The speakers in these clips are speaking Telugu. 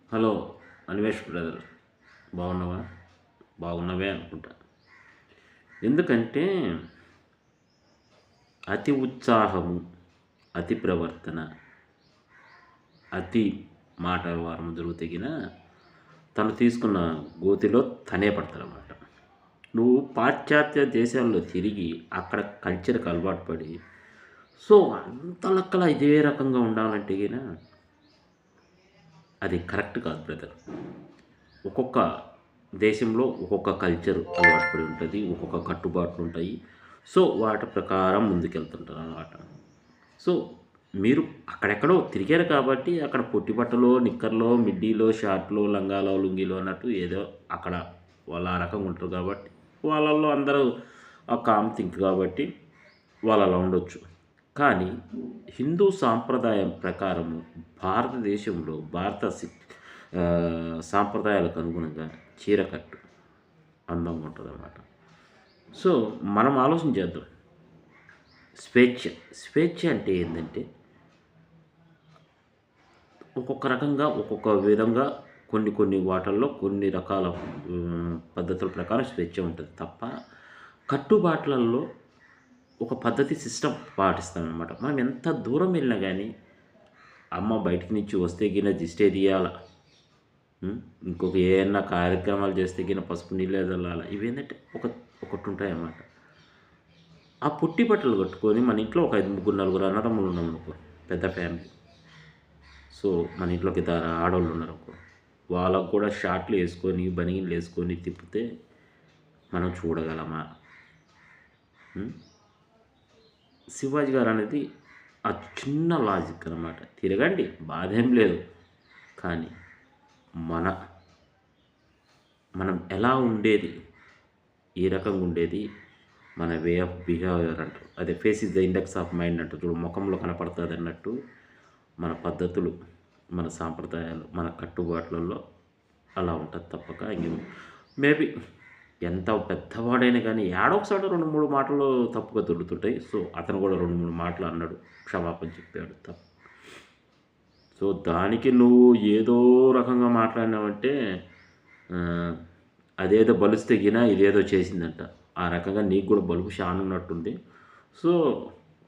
హలో అన్వేష్ బ్రదర్, బాగున్నావా? బాగున్నవే అనుకుంటా. ఎందుకంటే అతి ఉత్సాహము, అతి ప్రవర్తన, అతి మాట వ్యవహారం జరుగుతగిన తను తీసుకున్న గోతిలో తనే పడతాడనమాట. నువ్వు పాశ్చాత్య దేశాల్లో తిరిగి అక్కడ కల్చర్కి అలవాటు పడి సో అంత లెక్కల ఇదే రకంగా ఉండాలంటే గిన అది కరెక్ట్ కాదు బ్రదర్. ఒక్కొక్క దేశంలో ఒక్కొక్క కల్చర్ అలవాటు పడి ఉంటుంది, ఒక్కొక్క కట్టుబాట్లు ఉంటాయి. సో వాటి ప్రకారం ముందుకెళ్తుంటారు అన్నమాట. సో మీరు అక్కడెక్కడో తిరిగారు కాబట్టి అక్కడ పొట్టి బట్టలో, నిక్కర్లో, మిడ్డీలో, షార్ట్‌లో, లంగాలో, లుంగీలో అన్నట్టు ఏదో అక్కడ వాళ్ళు ఆ రకంగా ఉంటారు కాబట్టి వాళ్ళల్లో అందరూ కామ్ థింక్ కాబట్టి వాళ్ళు అలా ఉండొచ్చు. కానీ హిందూ సాంప్రదాయం ప్రకారము భారతదేశంలో సాంప్రదాయాలకు అనుగుణంగా చీర కట్టు అందంగా ఉంటుందన్నమాట. సో మనం ఆలోచన చేద్దాం. స్వేచ్ఛ, స్వేచ్ఛ అంటే ఏందంటే ఒక్కొక్క రకంగా, ఒక్కొక్క విధంగా కొన్ని కొన్ని వాటిల్లో కొన్ని రకాల పద్ధతుల ప్రకారం స్వేచ్ఛ ఉంటది తప్ప, కట్టుబాట్లల్లో ఒక పద్ధతి సిస్టమ్ పాటిస్తామనమాట. మనం ఎంత దూరం వెళ్ళినా గానీ, అమ్మ బయటికి నుంచి వస్తే గిన దిష్టే తీయాల. ఇంకొక ఏయన్నా కార్యక్రమాలు చేస్తే గిన పసుపు నీళ్ళే చల్లాల. ఇవేంటంటే ఒకటుంటాయన్నమాట. ఆ పొట్టి బట్టలు కట్టుకొని మన ఇంట్లో ఒక 5, 3, 4 అన్నదమ్ములు ఉన్నామనుకో, పెద్ద ఫ్యామిలీ. సో మన ఇంట్లోకి ఇద్దరు ఆడోళ్ళు ఉన్నారనుకో, వాళ్ళకు కూడా షార్ట్లు వేసుకొని, బనీన్లు వేసుకొని తిప్పితే మనం చూడగలమా? శివాజీ గారు అనేది ఆ చిన్న లాజిక్ అనమాట. తిరగండి, బాధేం లేదు. కానీ మనం ఎలా ఉండేది, ఏ రకంగా ఉండేది, మన వే ఆఫ్ బిహేవియర్ అంటారు. అదే face is the index of mind అంటారు చూడు, ముఖంలో కనపడుతుంది అన్నట్టు మన పద్ధతులు, మన సాంప్రదాయాలు, మన కట్టుబాట్లలో అలా ఉంటుంది తప్పక మేబీ ఎంత పెద్దవాడైనా కానీ ఏడో ఒకసారి 2, 3 మాటలు తప్పుగా దొరుకుతుంటాయి. సో అతను కూడా 2, 3 మాటలు అన్నాడు, క్షమాపణ చెప్పాడు తప్పు. సో దానికి నువ్వు ఏదో రకంగా మాట్లాడినావంటే అదేదో బలిస్తే గిన ఇదేదో చేసిందంట. ఆ రకంగా నీకు కూడా బలుపు ఉన్నట్టుంది. సో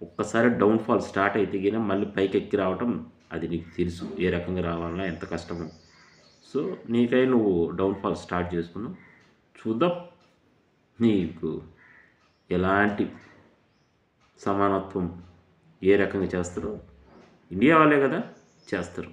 ఒక్కసారి డౌన్‌ఫాల్ స్టార్ట్ అయితే గిన మళ్ళీ పైకెక్కి రావటం అది నీకు తెలుసు. ఏ రకంగా రావాలన్నా ఎంత కష్టమో. సో నీకై నువ్వు డౌన్‌ఫాల్ స్టార్ట్ చేసుకున్నావు. చూద్దాం నీకు ఎలాంటి సమానత్వం ఏ రకంగా చేస్తారో. ఇండియా వాళ్ళే కదా చేస్తారు.